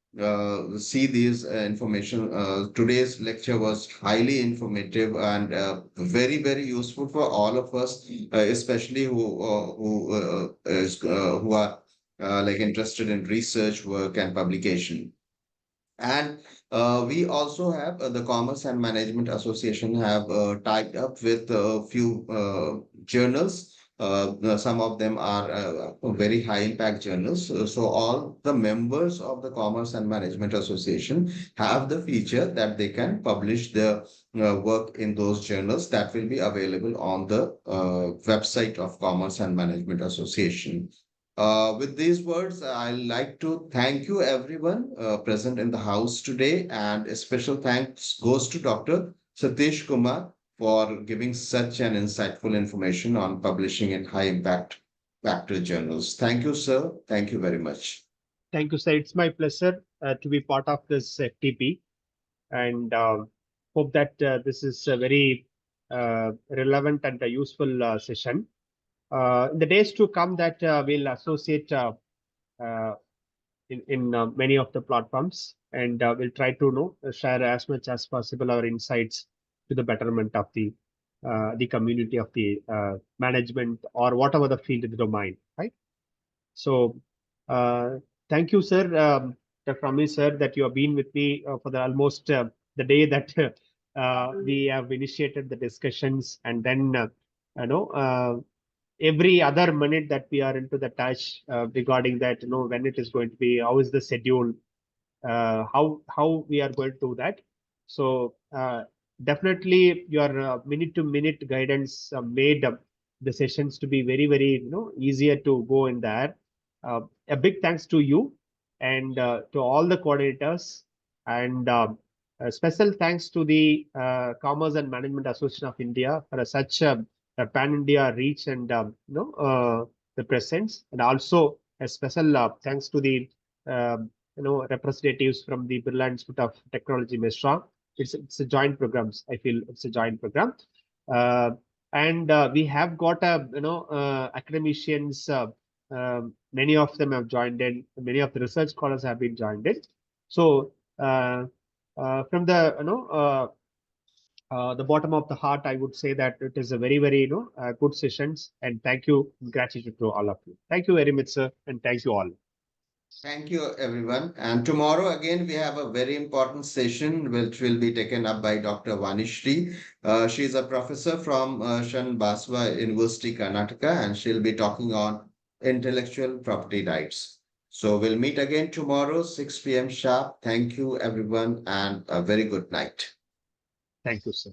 see these information, today's lecture was highly informative and very useful for all of us, especially who are like interested in research work and publication. And we also have the Commerce and Management Association have tied up with a few journals. Some of them are very high impact journals. So all the members of the Commerce and Management Association have the feature that they can publish their work in those journals that will be available on the website of Commerce and Management Association. With these words, I'd like to thank you everyone present in the house today, and a special thanks goes to Dr. Satheesh Kumar for giving such an insightful information on publishing in high impact factor journals. Thank you, sir. Thank you very much. Thank you, sir. It's my pleasure to be part of this FTP, and hope that this is a very relevant and a useful session. In the days to come, that we'll associate uh, in many of the platforms, and we'll try to share as much as possible our insights to the betterment of the community of the management or whatever the field in the domain, right? So thank you, sir, Dr. Ramesh, sir, that you have been with me for the almost the day that we have initiated the discussions, and then you know every other minute that we are into the touch regarding that, when it is going to be, how is the schedule, how we are going to do that. So definitely your minute to minute guidance made the sessions to be very easier to go in there. A big thanks to you and to all the coordinators, and a special thanks to the Commerce and Management Association of India for such a pan-India reach and the presence, and also a special thanks to the representatives from the Birla Institute of Technology, Mesra. It's a joint programs. I feel it's a joint program, uh, and we have got a academicians. Many of them have joined in. Many of the research scholars have been joined in. So from the bottom of the heart, I would say that it is a very good sessions, and thank you, gratitude to all of you. Thank you very much, sir, and thank you all. Thank you, everyone. And tomorrow again, we have a very important session which will be taken up by Dr. Vanishri. She is a professor from Shan Baswa University, Karnataka, and she'll be talking on intellectual property rights. So we'll meet again tomorrow, 6 p.m. sharp. Thank you, everyone, and a very good night. Thank you, sir.